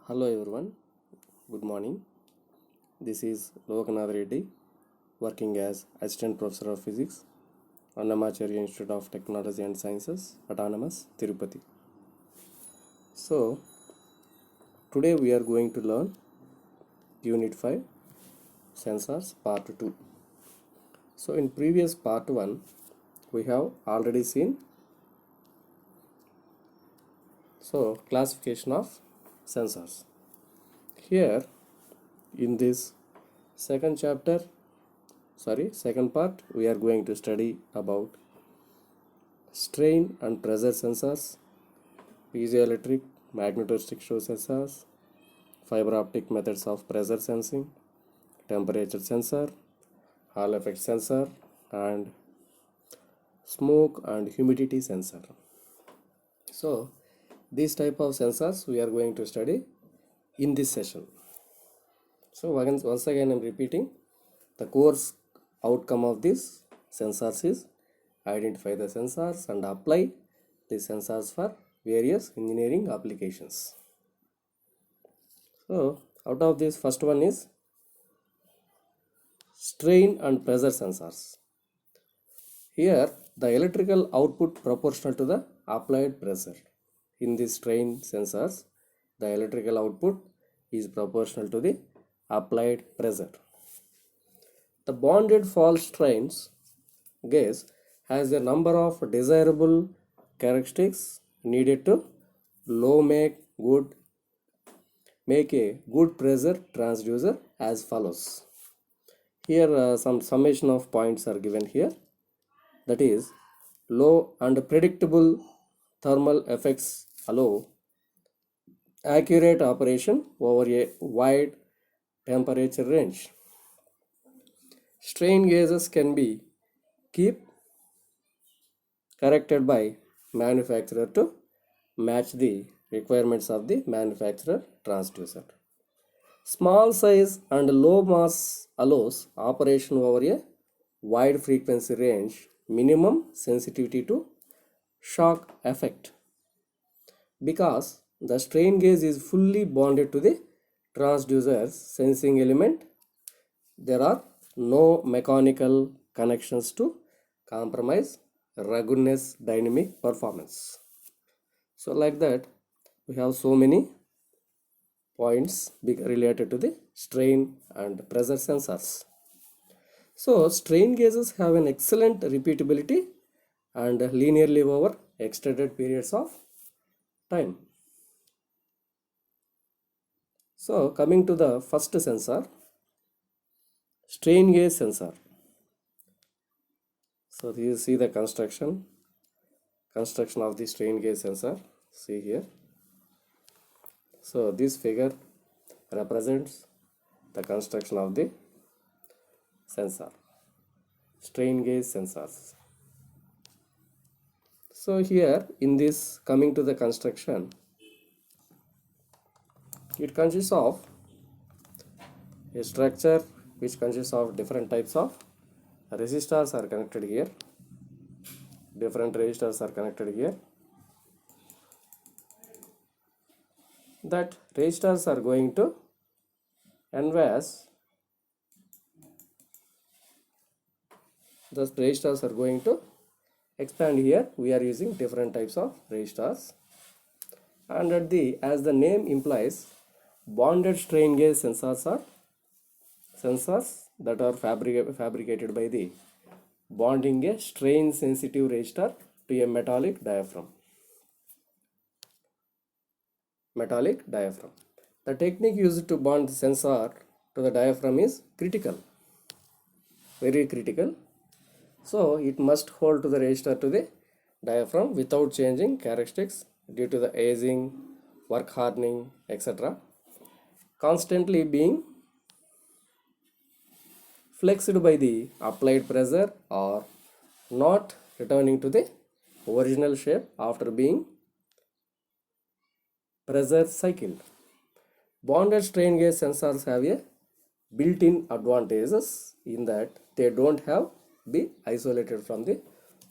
Hello everyone, good morning. This is Lokanath Reddy, working as Assistant Professor of Physics, Annamacharya Institute of Technology and Sciences, Autonomous, Tirupati. So, today we are going to learn Unit 5, Sensors Part 2. So, in previous Part 1, we have already seen classification of sensors. Here, in this second part, we are going to study about strain and pressure sensors, piezoelectric magnetostrict show sensors, fiber optic methods of pressure sensing, temperature sensor, Hall effect sensor, and smoke and humidity sensor. So these type of sensors we are going to study in this session. So once again I am repeating, the course outcome of this sensors is identify the sensors and apply the sensors for various engineering applications. So out of this, first one is strain and pressure sensors. Here the electrical output proportional to the applied pressure. In this strain sensors, the electrical output is proportional to the applied pressure. The bonded false strains gas has a number of desirable characteristics needed to make a good pressure transducer as follows. Here some summation of points are given here. That is, low and predictable thermal effects allow accurate operation over a wide temperature range. Strain gauges can be keep corrected by manufacturer to match the requirements of the manufacturer transducer. Small size and low mass allows operation over a wide frequency range, minimum sensitivity to shock effect. Because the strain gauge is fully bonded to the transducer's sensing element, there are no mechanical connections to compromise ruggedness dynamic performance. So like that, we have so many points related to the strain and pressure sensors. So strain gauges have an excellent repeatability and linearly over extended periods of time. So coming to the first sensor, strain gauge sensor. So you see the construction of the strain gauge sensor. See here. So this figure represents the construction of the sensor, strain gauge sensors. So here in this, coming to the construction, it consists of a structure which consists of different types of resistors are connected here. Different resistors are connected here. That resistors are going to envase. The resistors are going to expand here. We are using different types of resistors. And at the, as the name implies, bonded strain gauge sensors are sensors that are fabricated by the bonding a strain sensitive resistor to a metallic diaphragm. The technique used to bond the sensor to the diaphragm is critical, very critical. So it must hold to the resistor to the diaphragm without changing characteristics due to the aging, work hardening, etc. Constantly being flexed by the applied pressure or not returning to the original shape after being pressure cycled. Bonded strain gauge sensors have a built-in advantages in that they don't have be isolated from the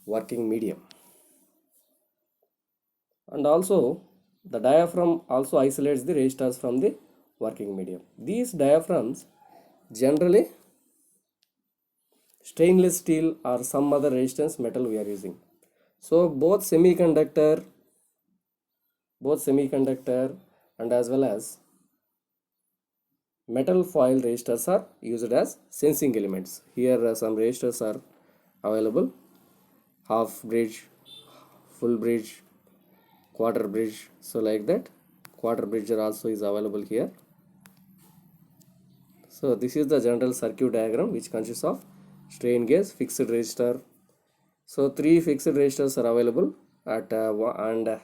working medium. And also The diaphragm also isolates the resistors from the working medium. These diaphragms generally stainless steel or some other resistance metal we are using. So both semiconductor and as well as metal foil resistors are used as sensing elements. Here some resistors are available: half bridge, full bridge, quarter bridge. So like that, quarter bridge also is available here. So this is the general circuit diagram which consists of strain gauge, fixed resistor. So three fixed resistors are available at and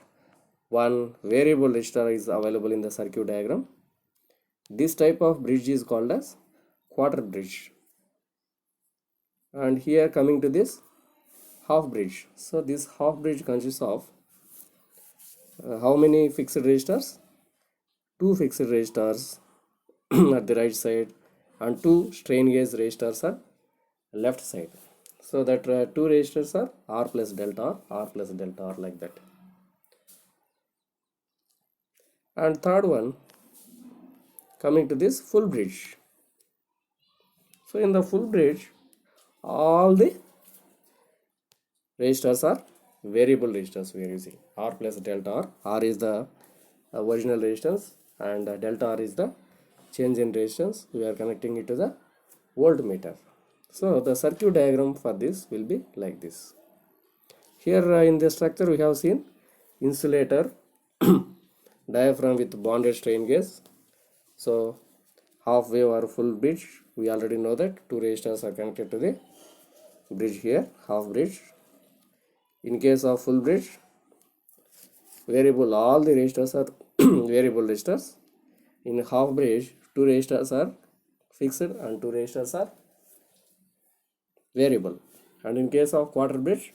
one variable resistor is available in the circuit diagram. This type of bridge is called as quarter bridge. And here coming to this half bridge. So this half bridge consists of how many fixed resistors? Two fixed resistors at the right side and two strain gauge resistors at left side. So that two resistors are R plus delta R plus delta R like that. And third one coming to this full bridge. So in the full bridge, all the resistors are variable resistors we are using. R plus delta R. R is the original resistance and delta R is the change in resistance. We are connecting it to the voltmeter. So the circuit diagram for this will be like this. Here in the structure we have seen insulator, diaphragm with bonded strain gauge. So half wave or full bridge, we already know that two resistors are connected to the bridge here, half bridge. In case of full bridge, variable, all the resistors are variable resistors. In half bridge, two resistors are fixed and two resistors are variable. And in case of quarter bridge,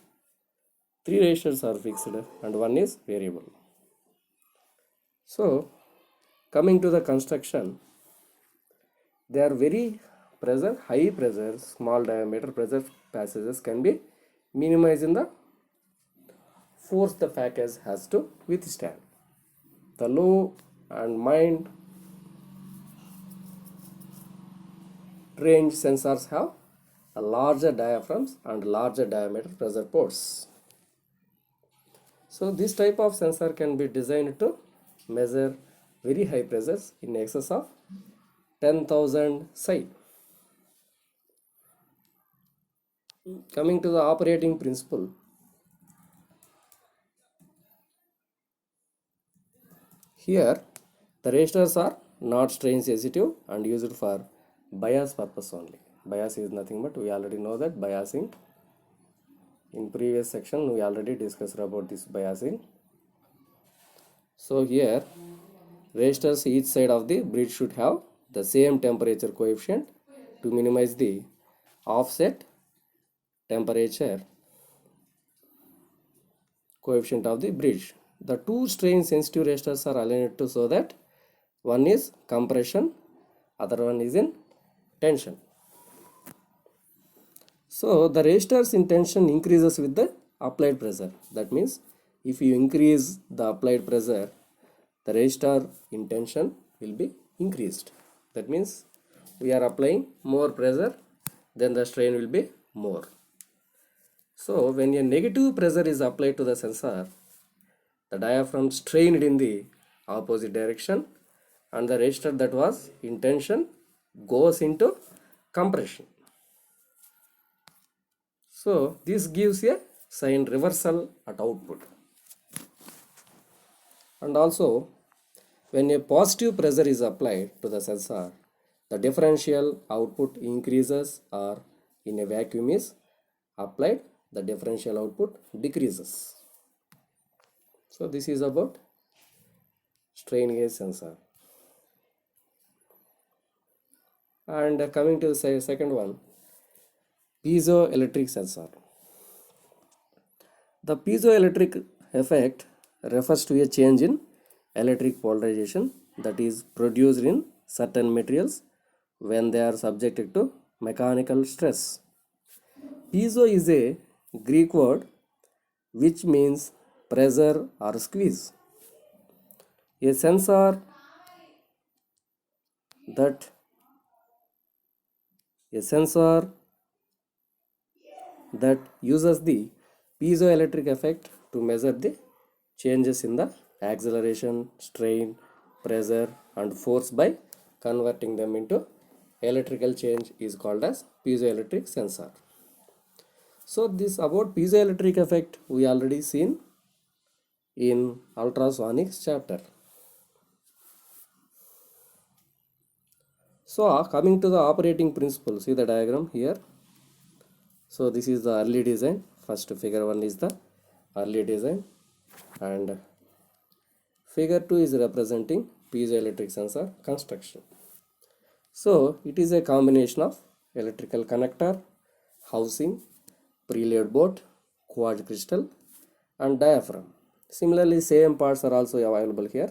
three resistors are fixed and one is variable. So coming to the construction, they are very pressure, high pressure, small diameter pressure passages can be minimized in the force the package has to withstand. The low and mid range sensors have a larger diaphragms and larger diameter pressure ports. So this type of sensor can be designed to measure very high pressures in excess of 10,000 psi. Coming to the operating principle, here the resistors are not strain sensitive and used for bias purpose only. Bias is nothing but we already know that biasing. In previous section we already discussed about this biasing. So here resistors each side of the bridge should have the same temperature coefficient to minimize the offset temperature coefficient of the bridge. The two strain sensitive resistors are aligned to so that one is compression, other one is in tension. So the resistors in tension increases with the applied pressure. That means if you increase the applied pressure, the resistor in tension will be increased. That means we are applying more pressure, then the strain will be more. So when a negative pressure is applied to the sensor, the diaphragm strained in the opposite direction and the resistor that was in tension goes into compression. So this gives a sign reversal at output. And also when a positive pressure is applied to the sensor, the differential output increases, or in a vacuum is applied, the differential output decreases. So this is about strain gauge sensor. And coming to the second one, piezoelectric sensor. The piezoelectric effect refers to a change in electric polarization that is produced in certain materials when they are subjected to mechanical stress. Piezo is a Greek word which means pressure or squeeze. A sensor that a sensor that uses the piezoelectric effect to measure the changes in the acceleration, strain, pressure and force by converting them into electrical change is called as piezoelectric sensor. So this about piezoelectric effect we already seen in ultrasonics chapter. So coming to the operating principle, see the diagram here. So this is the early design. First figure 1 is the early design and figure 2 is representing piezoelectric sensor construction. So it is a combination of electrical connector, housing, preload board, quartz crystal and diaphragm. Similarly, same parts are also available here: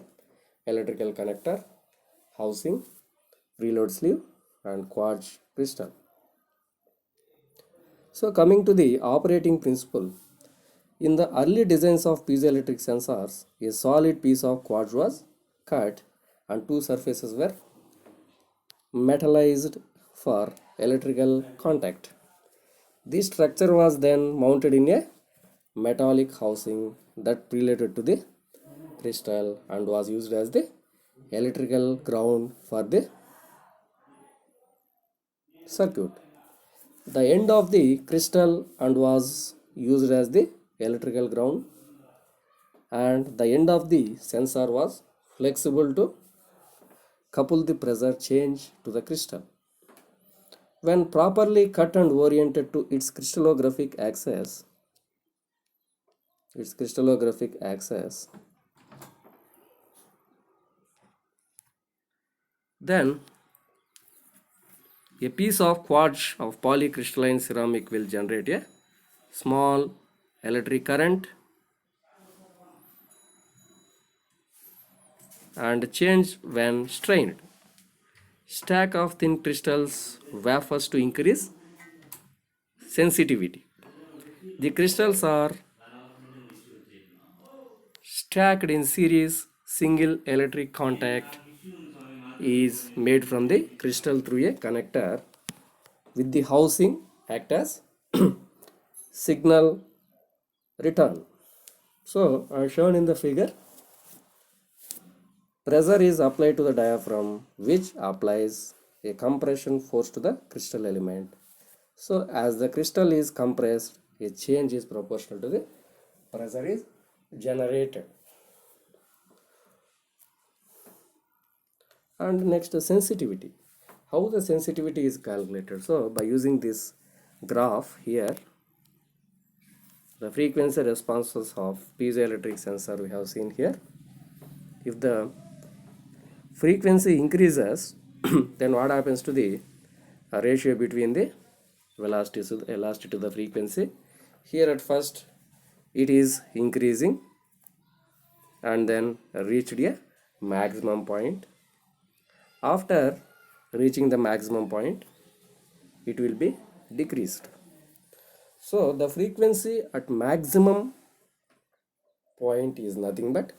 electrical connector, housing, preload sleeve and quartz crystal. So coming to the operating principle, in the early designs of piezoelectric sensors, a solid piece of quartz was cut and two surfaces were metallized for electrical contact. This structure was then mounted in a metallic housing that related to the crystal and was used as the electrical ground for the circuit. The end of the crystal and was used as the electrical ground and the end of the sensor was flexible to couple the pressure change to the crystal. When properly cut and oriented to its crystallographic axis, then a piece of quartz of polycrystalline ceramic will generate a small electric current and change when strained. Stack of thin crystals wafers to increase sensitivity. The crystals are stacked in series. Single electric contact is made from the crystal through a connector with the housing act as signal return. So as shown in the figure, pressure is applied to the diaphragm which applies a compression force to the crystal element. So as the crystal is compressed, a change is proportional to the pressure is generated. And next, sensitivity. How the sensitivity is calculated? So by using this graph here, the frequency responses of piezoelectric sensor we have seen here. If the frequency increases, then what happens to the ratio between the velocity to the frequency? Here at first it is increasing and then reached a maximum point. After reaching the maximum point, it will be decreased. So the frequency at maximum point is nothing but,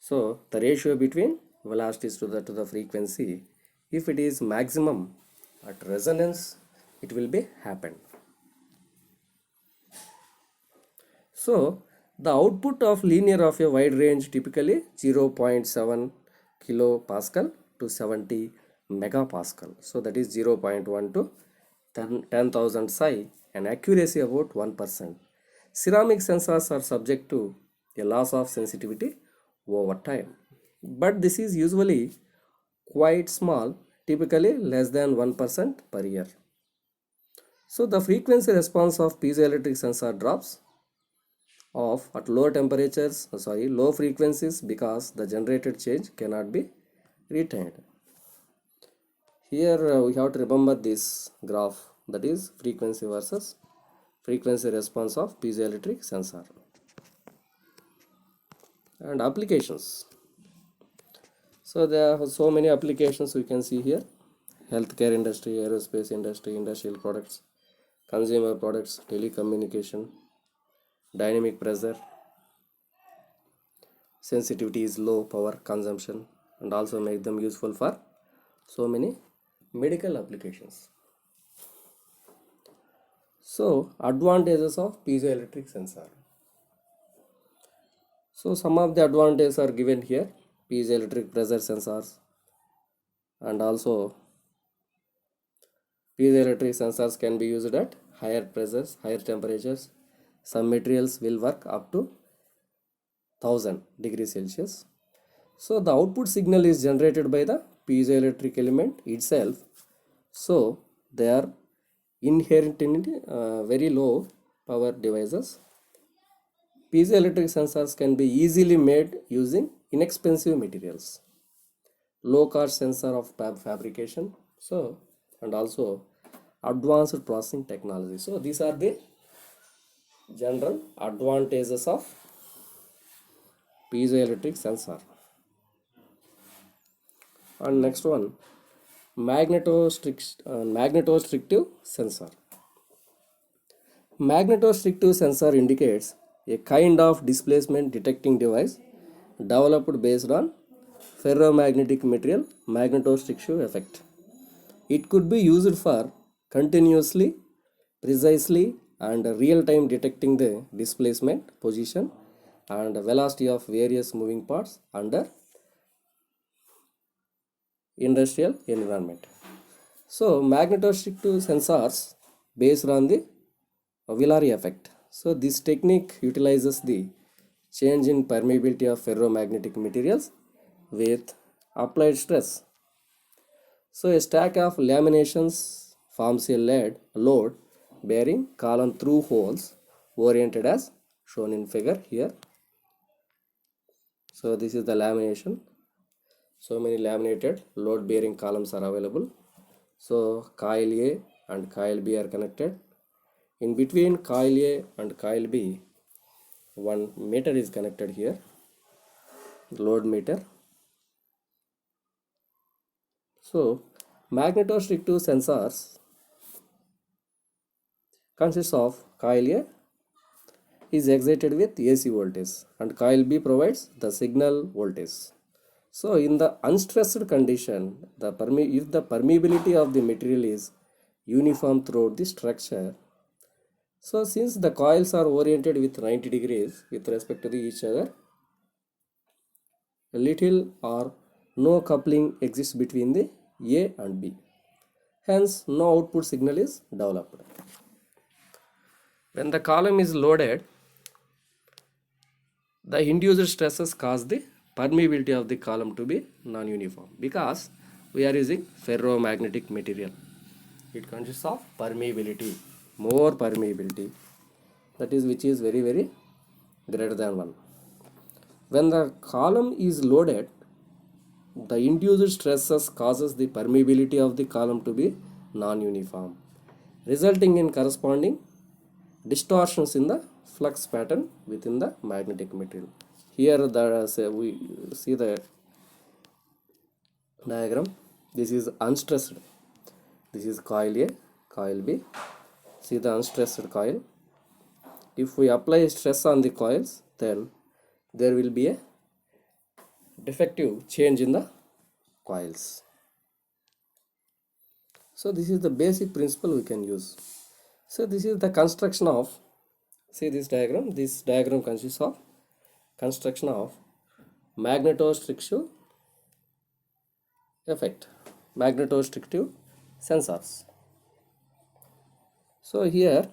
so the ratio between velocities to the frequency, if it is maximum at resonance, it will be happen. So the output of linear of a wide range, typically 0.7 kilopascal to 70 megapascal. So that is 0.1 to 10,000 psi and accuracy about 1%. Ceramic sensors are subject to a loss of sensitivity over time, but this is usually quite small, typically less than 1% per year. So the frequency response of piezoelectric sensor drops off at low frequencies because the generated change cannot be retained. Here we have to remember this graph, that is frequency versus frequency response of piezoelectric sensor. And applications. So there are so many applications we can see here: healthcare industry, aerospace industry, industrial products, consumer products, telecommunication, dynamic pressure, sensitivity is low power consumption, and also make them useful for so many medical applications. So advantages of piezoelectric sensor. So some of the advantages are given here. Piezoelectric pressure sensors, and also piezoelectric sensors can be used at higher pressures, higher temperatures. Some materials will work up to 1000 degrees Celsius. So the output signal is generated by the piezoelectric element itself. So they are inherent in very low power devices. Piezoelectric sensors can be easily made using inexpensive materials, low cost sensor of fabrication, so, and also advanced processing technology. So these are the general advantages of piezoelectric sensor. And next one, magnetostrictive sensor. Magnetostrictive sensor indicates a kind of displacement detecting device developed based on ferromagnetic material magnetostrictive effect. It could be used for continuously, precisely, and real-time detecting the displacement, position, and velocity of various moving parts under industrial environment. So magnetostrictive sensors based on the Villari effect. So this technique utilizes the change in permeability of ferromagnetic materials with applied stress. So a stack of laminations forms a load bearing column through holes oriented as shown in figure here. So this is the lamination. So many laminated load bearing columns are available. So coil A and coil B are connected. In between coil A and coil B, one meter is connected here, load meter. So magnetostrictive sensors consists of coil A is excited with AC voltage and coil B provides the signal voltage. So in the unstressed condition, if the permeability of the material is uniform throughout the structure, so since the coils are oriented with 90 degrees with respect to each other, little or no coupling exists between the A and B. Hence, no output signal is developed. When the column is loaded, the induced stresses cause the permeability of the column to be non-uniform because we are using ferromagnetic material. It consists of permeability, more permeability, that is which is very greater than 1. When the column is loaded, the induced stresses causes the permeability of the column to be non-uniform, resulting in corresponding distortions in the flux pattern within the magnetic material. Here we see the diagram. This is unstressed. This is coil A, coil B. See the unstressed coil. If we apply stress on the coils, then there will be a defective change in the coils. So this is the basic principle we can use. So this is the construction of, see this diagram. This diagram consists of construction of magnetostrictive effect, magnetostrictive sensors. So here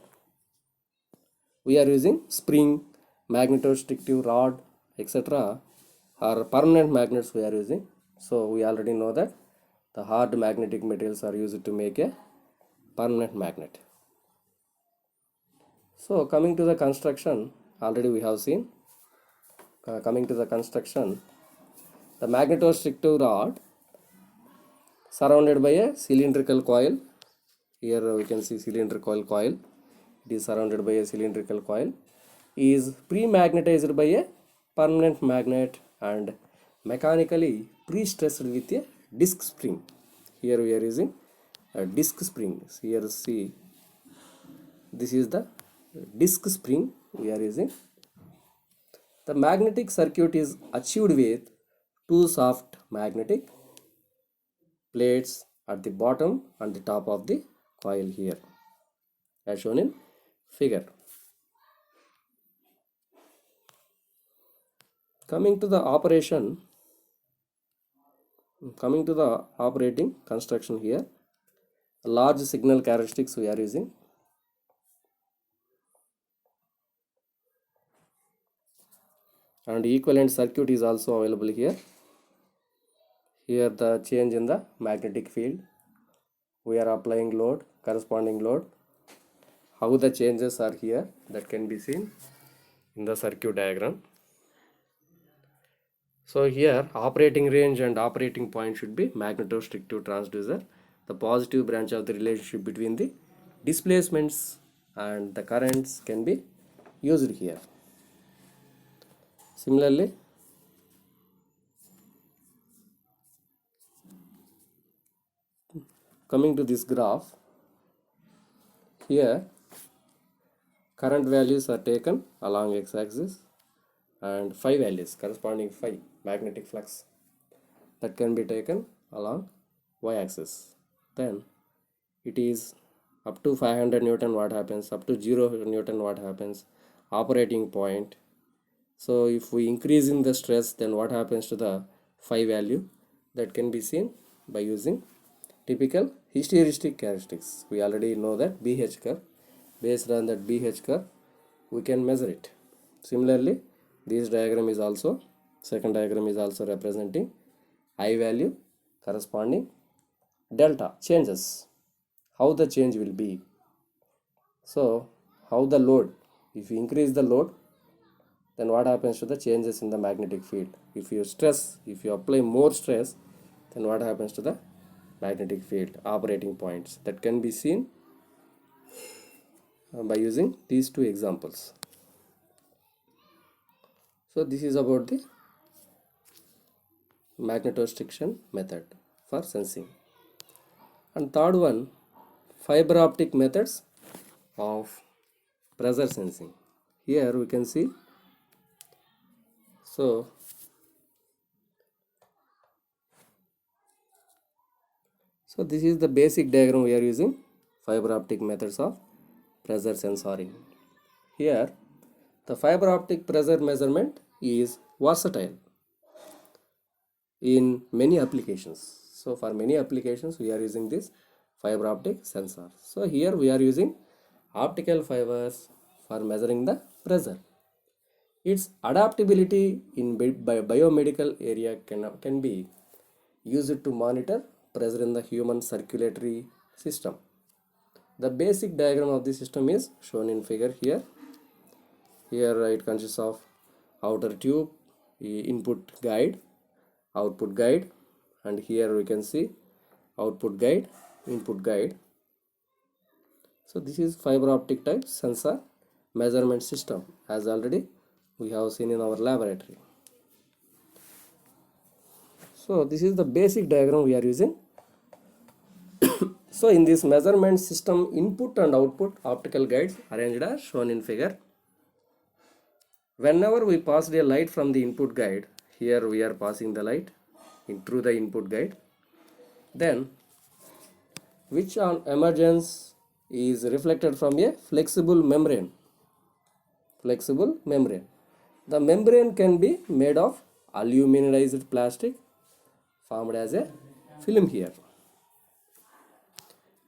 we are using spring, magnetostrictive rod, etc. or permanent magnets we are using. So we already know that the hard magnetic materials are used to make a permanent magnet. So coming to the construction, already we have seen. Coming to the construction, the magnetostrictive rod surrounded by a cylindrical coil. Here we can see cylindrical coil. It is surrounded by a cylindrical coil. Is pre-magnetized by a permanent magnet and mechanically pre-stressed with a disc spring. Here we are using a disc spring. Here see, this is the disc spring we are using. The magnetic circuit is achieved with two soft magnetic plates at the bottom and the top of the coil here, as shown in figure. Coming to the operating construction here, large signal characteristics we are using. And equivalent circuit is also available here. Here the change in the magnetic field, we are applying load, corresponding load. How the changes are here, that can be seen in the circuit diagram. So here operating range and operating point should be magnetostrictive transducer. The positive branch of the relationship between the displacements and the currents can be used here. Similarly, coming to this graph, here current values are taken along x-axis and phi values corresponding phi magnetic flux that can be taken along y-axis. Then it is up to 500 Newton what happens, up to 0 Newton what happens, operating point. So if we increase in the stress, then what happens to the phi value, that can be seen by using typical hysteresis characteristics. We already know that BH curve. Based on that BH curve, we can measure it. Similarly, this diagram is also, second diagram is also representing I value corresponding delta changes, how the change will be. So how the load, if you increase the load, then what happens to the changes in the magnetic field. If you apply more stress, then what happens to the magnetic field operating points, that can be seen by using these two examples. So this is about the magnetostriction method for sensing. And third one, fiber optic methods of pressure sensing. Here we can see, so this is the basic diagram we are using, fiber optic methods of pressure sensoring. Here the fiber optic pressure measurement is versatile in many applications. So for many applications we are using this fiber optic sensor. So here we are using optical fibers for measuring the pressure. Its adaptability in biomedical area can be used to monitor pressure in the human circulatory system. The basic diagram of the system is shown in figure here. Here it consists of outer tube, input guide, output guide, and here we can see output guide, input guide. So this is fiber optic type sensor measurement system, as already we have seen in our laboratory. So this is the basic diagram we are using. So in this measurement system, input and output optical guides arranged as shown in figure. Whenever we pass a light from the input guide, here we are passing the light through the input guide, then which on emergence is reflected from a flexible membrane. The membrane can be made of aluminized plastic formed as a film here.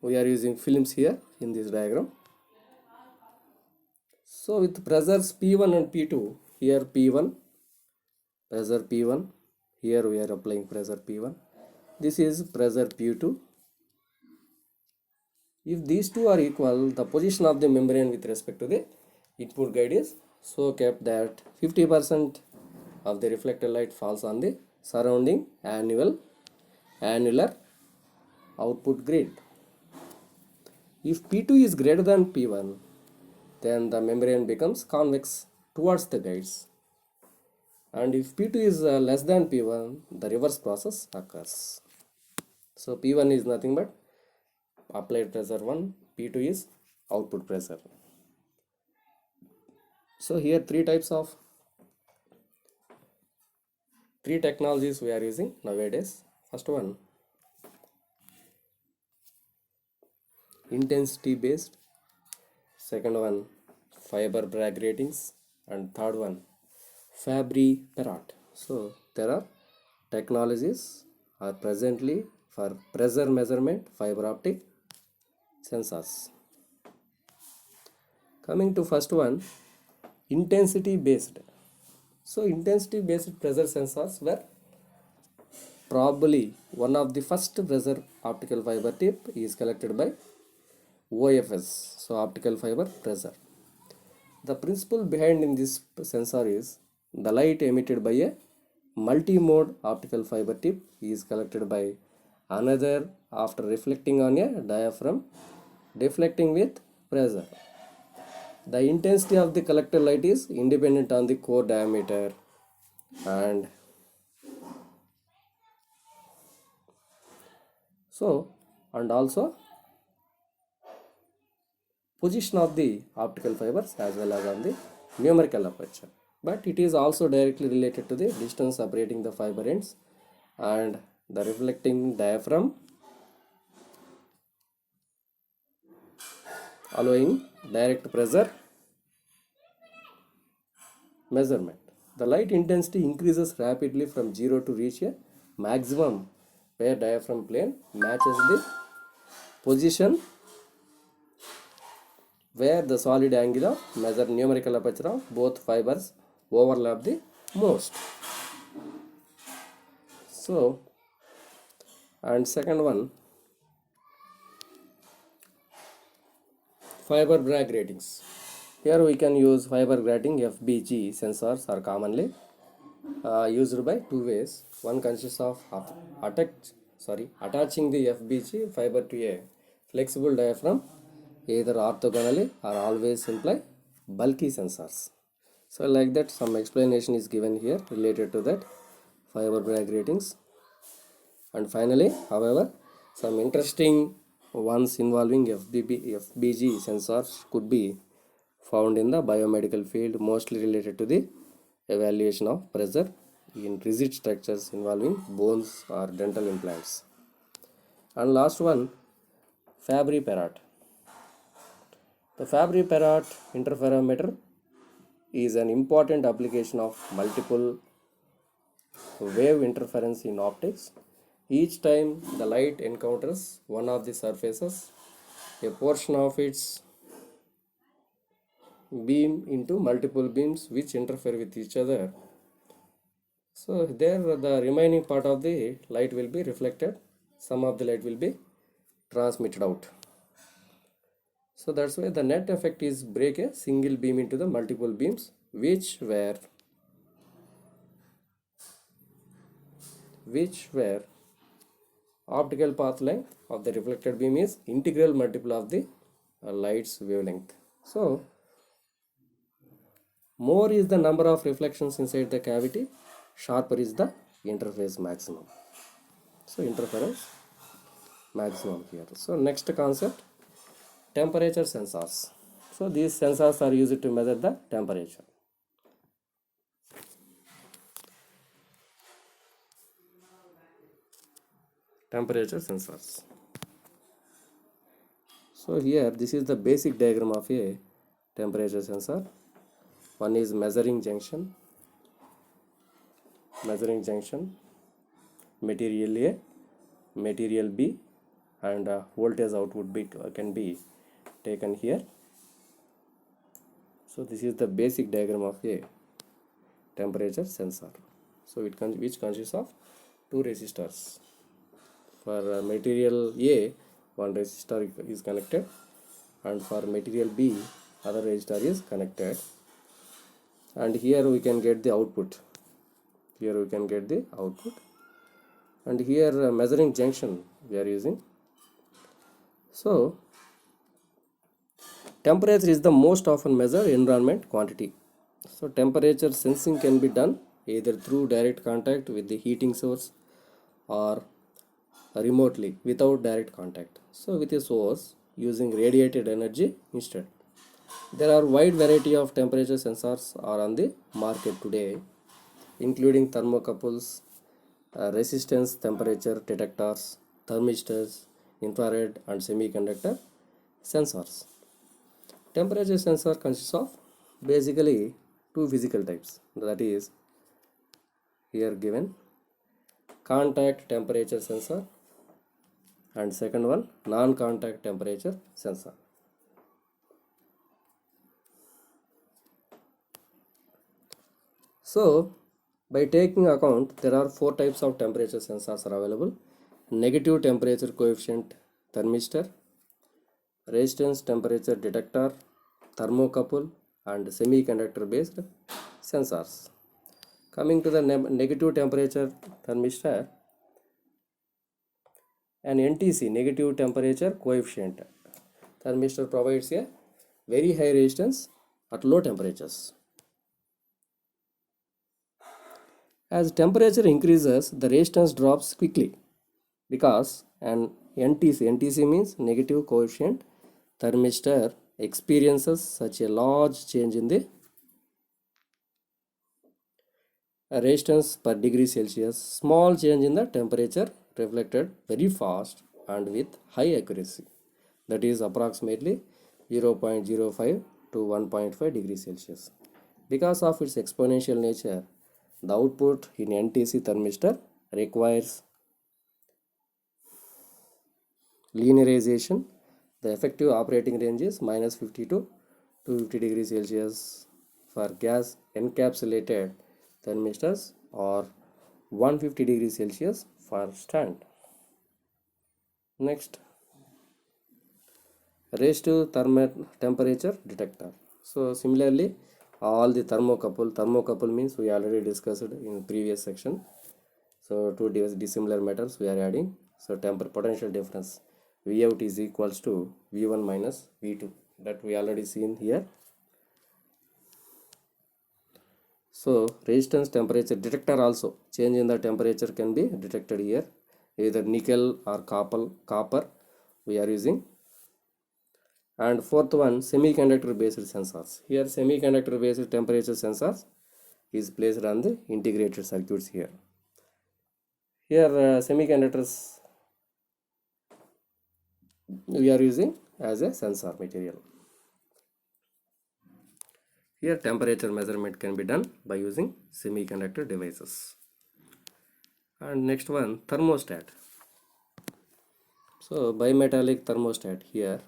We are using films here in this diagram. So with pressures P1 and P2, here P1, pressure P1, here we are applying pressure P1. This is pressure P2. If these two are equal, the position of the membrane with respect to the input guide is so kept that 50% of the reflected light falls on the surrounding annular output grid. If P2 is greater than P1, then the membrane becomes convex towards the guides. And if P2 is less than P1, the reverse process occurs. So P1 is nothing but applied pressure 1, P2 is output pressure. So here three types of Three technologies we are using nowadays. First one, intensity based. Second one, fiber Bragg ratings. And third one, Fabry Perot. So there are technologies are presently for pressure measurement fiber optic sensors. Coming to first one, intensity based. So intensity based pressure sensors were probably one of the first pressure optical fiber tip is collected by OFS, so optical fiber pressure. The principle behind in this sensor is the light emitted by a multi-mode optical fiber tip is collected by another after reflecting on a diaphragm, deflecting with pressure. The intensity of the collected light is independent on the core diameter and also position of the optical fibers as well as on the numerical aperture, but it is also directly related to the distance separating the fiber ends and the reflecting diaphragm, allowing direct pressure measurement. The light intensity increases rapidly from 0 to reach a maximum where diaphragm plane matches the position where the solid angle of measure numerical aperture of both fibers overlap the most. So, and second one, fiber Bragg ratings. Here we can use fiber grating FBG sensors are commonly used by two ways. One consists of attaching the FBG fiber to a flexible diaphragm, either orthogonally or always imply bulky sensors. So like that, some explanation is given here related to that fiber Bragg ratings. And finally, however, some interesting ones involving FBG sensors could be found in the biomedical field, mostly related to the evaluation of pressure in rigid structures involving bones or dental implants. And last one, Fabry Perot. The Fabry Perot interferometer is an important application of multiple wave interference in optics. Each time the light encounters one of the surfaces, a portion of its beam into multiple beams which interfere with each other. So there the remaining part of the light will be reflected, some of the light will be transmitted out. So that's why the net effect is break a single beam into the multiple beams which were optical path length of the reflected beam is integral multiple of the light's wavelength. So more is the number of reflections inside the cavity, sharper is the interface maximum. So interference maximum here. So next concept, temperature sensors. So these sensors are used to measure the temperature. Temperature sensors. So here this is the basic diagram of a temperature sensor. One is measuring junction, material A, material B, and voltage output can be taken here. So this is the basic diagram of a temperature sensor. So which consists of two resistors. For material A, one resistor is connected, and for material B, other resistor is connected. And here we can get the output. And here measuring junction we are using. So temperature is the most often measured environment quantity. So temperature sensing can be done either through direct contact with the heating source or remotely without direct contact. So with a source using radiated energy instead. There are wide variety of temperature sensors are on the market today. including thermocouples, resistance temperature detectors, thermistors, infrared and semiconductor sensors. Temperature sensor consists of basically two physical types, that is here given contact temperature sensor and second one non-contact temperature sensor. So by taking account there are four types of temperature sensors are available: negative temperature coefficient thermistor, resistance temperature detector, thermocouple and semiconductor based sensors. Coming to the negative temperature thermistor, an NTC negative temperature coefficient thermistor provides a very high resistance at low temperatures. As temperature increases, the resistance drops quickly because an NTC means negative coefficient thermistor experiences such a large change in the resistance per degree Celsius. Small change in the temperature reflected very fast and with high accuracy, that is approximately 0.05 to 1.5 degrees Celsius. Because of its exponential nature, the output in NTC thermistor requires linearization. The effective operating range is -50 to 250 degrees Celsius for gas encapsulated thermistors or 150 degrees Celsius for stand. Next, resistive temperature detector. So similarly, all the thermocouple means we already discussed in previous section. So two dissimilar metals we are adding. So potential difference V out is equals to V1 minus V2, that we already seen here. So resistance temperature detector also, change in the temperature can be detected here, either nickel or copper we are using. And fourth one, semiconductor based sensors. Here semiconductor based temperature sensors is placed on the integrated circuits here. Here semiconductors we are using as a sensor material. Here temperature measurement can be done by using semiconductor devices. And next one, thermostat. So bimetallic thermostat here.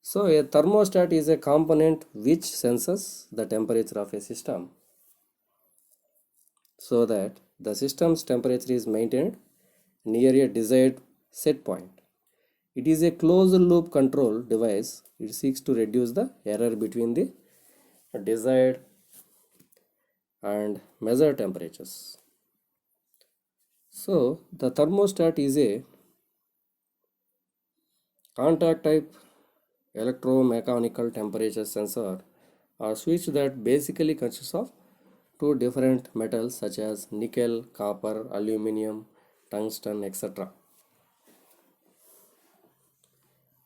So a thermostat is a component which senses the temperature of a system so that the system's temperature is maintained near a desired set point. It is a closed loop control device. It seeks to reduce the error between the desired and measured temperatures. So the thermostat is a contact type electromechanical temperature sensor or switch that basically consists of two different metals such as nickel, copper, aluminum, tungsten, etc.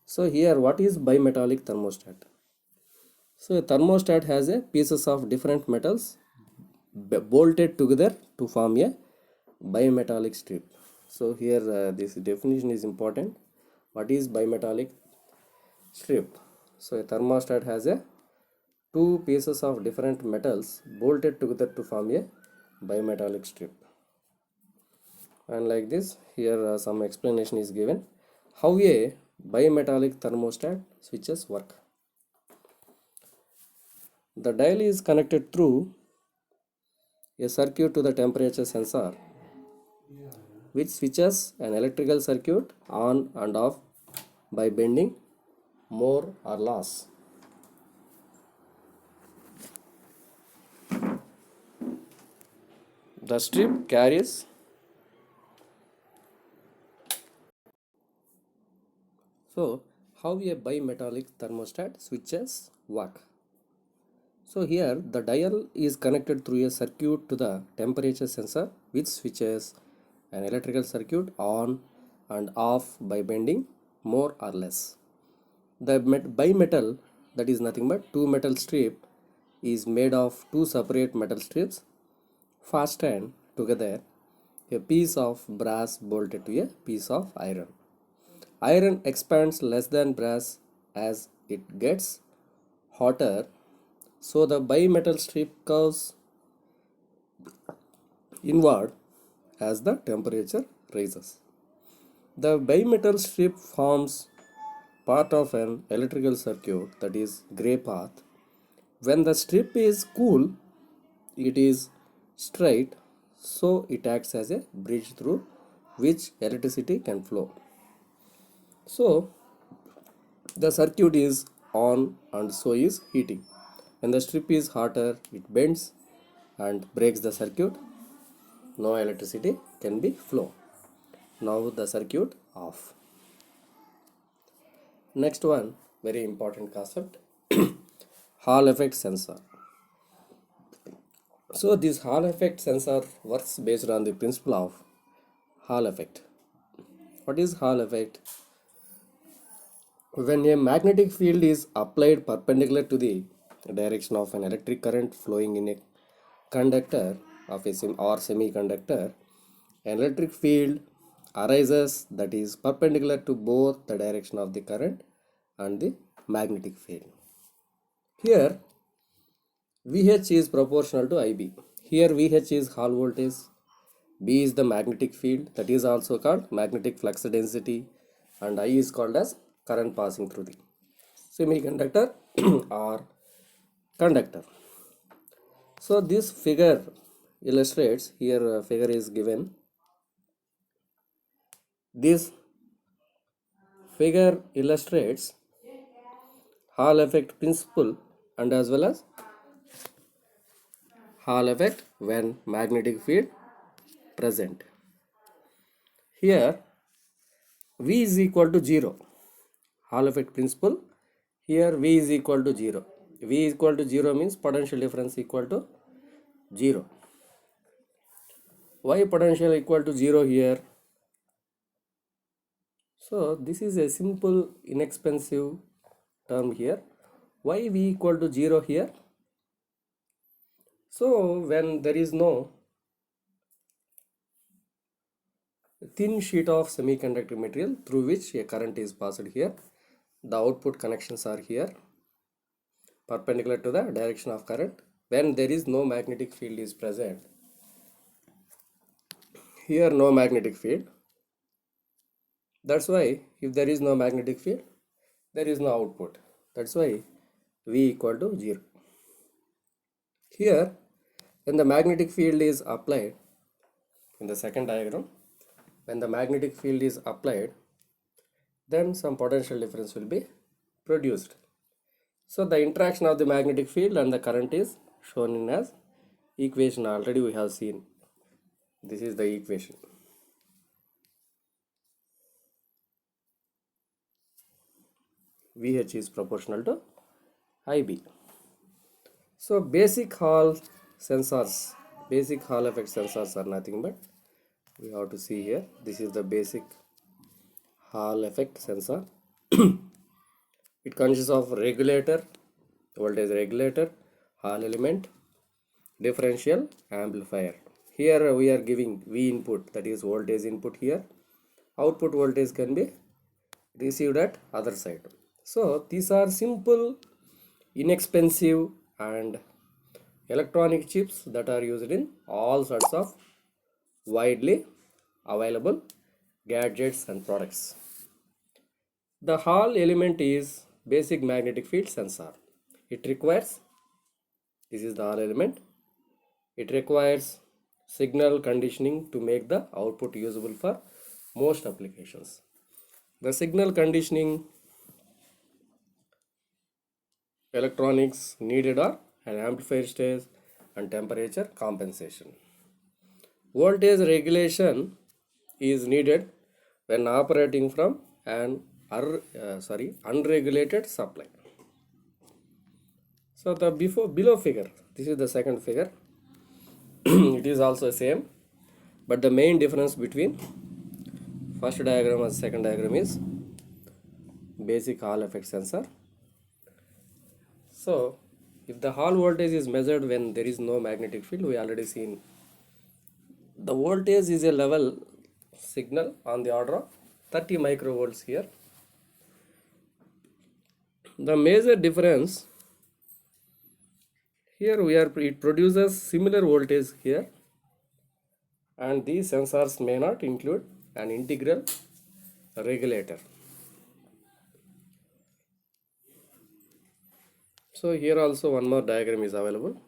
So here what is bimetallic thermostat? So a thermostat has a pieces of different metals bolted together to form a bimetallic strip. So here this definition is important. What is bimetallic strip? So a thermostat has a two pieces of different metals bolted together to form a bimetallic strip. And like this, here some explanation is given how a bimetallic thermostat switches work. The dial is connected through a circuit to the temperature sensor, which switches an electrical circuit on and off by bending more or less. The strip carries so how a bimetallic thermostat switches work. So here the dial is connected through a circuit to the temperature sensor, which switches an electrical circuit on and off by bending more or less. The bimetal, that is nothing but two metal strip, is made of two separate metal strips fastened together, a piece of brass bolted to a piece of iron. Iron expands less than brass as it gets hotter, so the bimetal strip curves inward as the temperature rises. The bimetal strip forms part of an electrical circuit, that is gray path. When the strip is cool, it is straight, so it acts as a bridge through which electricity can flow. So the circuit is on and so is heating. When the strip is hotter, it bends and breaks the circuit. No electricity can be flow. Now the circuit off. Next one, very important concept, Hall effect sensor. So this Hall effect sensor works based on the principle of Hall effect. What is Hall effect? When a magnetic field is applied perpendicular to the direction of an electric current flowing in a conductor of a semiconductor, an electric field arises that is perpendicular to both the direction of the current and the magnetic field. Here VH is proportional to IB. Here VH is Hall voltage, B is the magnetic field, that is also called magnetic flux density, and I is called as current passing through the semiconductor or conductor. So this figure illustrates, here a figure is given. This figure illustrates Hall effect principle and as well as Hall effect when magnetic field present. Here V is equal to 0. Hall effect principle. Here V is equal to 0. V is equal to 0 means potential difference equal to 0. Why potential equal to 0 here? So this is a simple inexpensive term here. Why V equal to 0 here? So when there is no thin sheet of semiconductor material through which a current is passed here, the output connections are here perpendicular to the direction of current. When there is no magnetic field is present, here no magnetic field, that's why if there is no magnetic field, there is no output, that's why V equal to 0. Here when the magnetic field is applied, in the second diagram, when the magnetic field is applied, then some potential difference will be produced. So the interaction of the magnetic field and the current is shown in as equation, already we have seen. This is the equation. VH is proportional to IB. So basic Hall sensors, basic Hall effect sensors are nothing but, we have to see here, this is the basic Hall effect sensor. It consists of regulator, voltage regulator, Hall element, differential amplifier. Here we are giving V input, that is voltage input here. Output voltage can be received at other side. So these are simple, inexpensive and electronic chips that are used in all sorts of widely available gadgets and products. The Hall element is basic magnetic field sensor. It requires, this is the Hall element, it requires signal conditioning to make the output usable for most applications. The signal conditioning electronics needed are an amplifier stage and temperature compensation. Voltage regulation is needed when operating from an unregulated supply. So the below figure, this is the second figure. It is also same, but the main difference between first diagram and second diagram is basic Hall effect sensor. So If the Hall voltage is measured when there is no magnetic field, we already seen the voltage is a level signal on the order of 30 microvolts here. The major difference here it produces similar voltage here, and these sensors may not include an integral regulator. So here also one more diagram is available.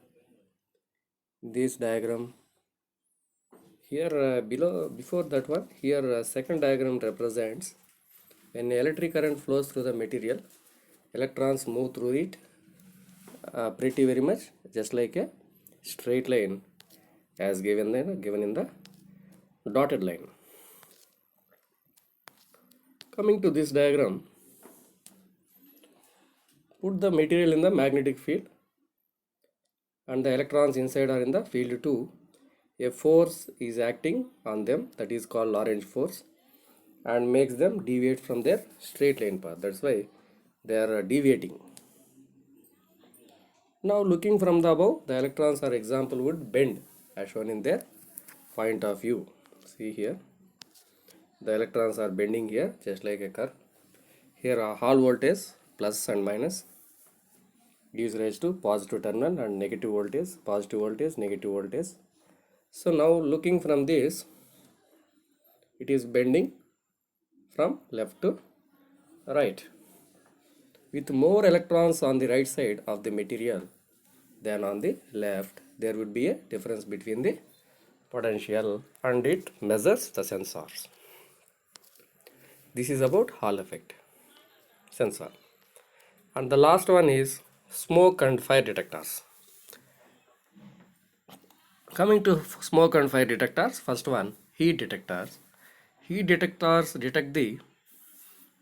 This diagram here before that one, here second diagram represents when electric current flows through the material, electrons move through it pretty very much just like a straight line as given in the dotted line. Coming to this diagram, put the material in the magnetic field and the electrons inside are in the field 2. A force is acting on them, that is called Lorentz force, and makes them deviate from their straight line path. That's why they are deviating. Now looking from the above, the electrons are example would bend as shown in their point of view. See here, the electrons are bending here just like a curve. Here are Hall voltage plus and minus gives rise to positive terminal and negative voltage, positive voltage, negative voltage. So now looking from this, it is bending from left to right. With more electrons on the right side of the material than on the left, there would be a difference between the potential and it measures the sensors. This is about Hall effect sensor. And the last one is smoke and fire detectors. Coming to smoke and fire detectors, first one, heat detectors. Heat detectors detect the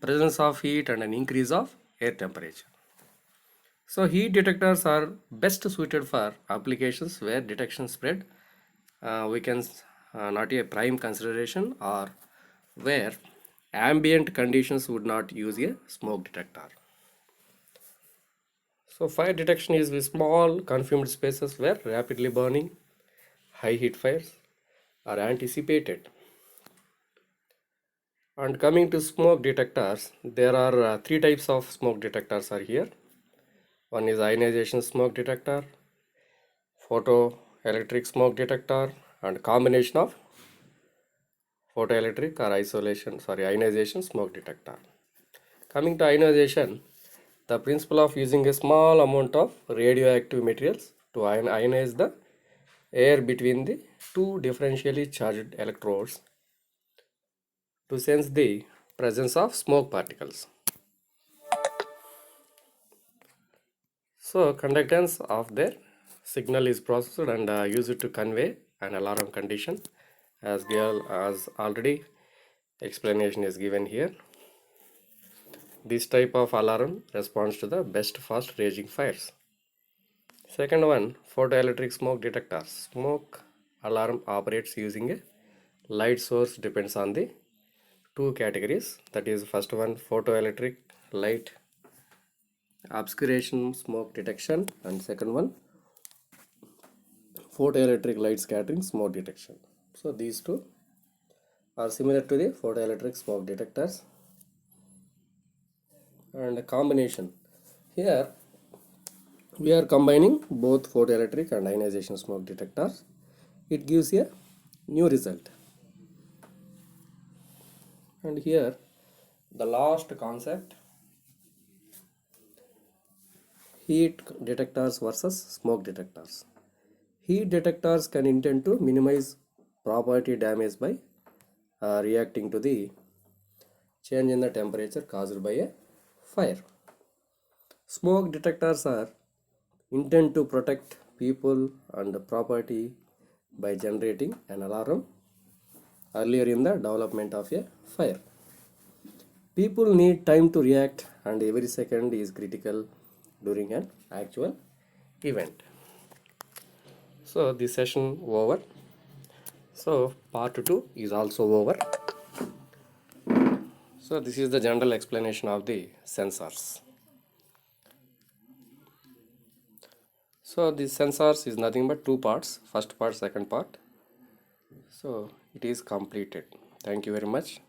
presence of heat and an increase of air temperature. So heat detectors are best suited for applications where detection spread we can not a prime consideration, or where ambient conditions would not use a smoke detector. So fire detection is with small confined spaces where rapidly burning high heat fires are anticipated. And coming to smoke detectors, there are three types of smoke detectors are here. One is ionization smoke detector, photoelectric smoke detector, and combination of photoelectric or ionization smoke detector. Coming to ionization, the principle of using a small amount of radioactive materials to ionize the air between the two differentially charged electrodes to sense the presence of smoke particles. So conductance of their signal is processed and used to convey an alarm condition, as already explanation is given here. This type of alarm responds to the best fast raging fires. Second one, photoelectric smoke detectors. Smoke alarm operates using a light source, depends on the two categories, that is first one photoelectric light obscuration smoke detection, and second one photoelectric light scattering smoke detection. So these two are similar to the photoelectric smoke detectors. And a combination, here we are combining both photoelectric and ionization smoke detectors. It gives a new result. And here the last concept, heat detectors versus smoke detectors. Heat detectors can intend to minimize property damage by reacting to the change in the temperature caused by a fire. Smoke detectors are intend to protect people and property by generating an alarm earlier in the development of a fire. People need time to react, and every second is critical during an actual event. So this session over. So part 2 is also over. So this is the general explanation of the sensors. So the sensors is nothing but two parts, first part, second part. So it is completed. Thank you very much.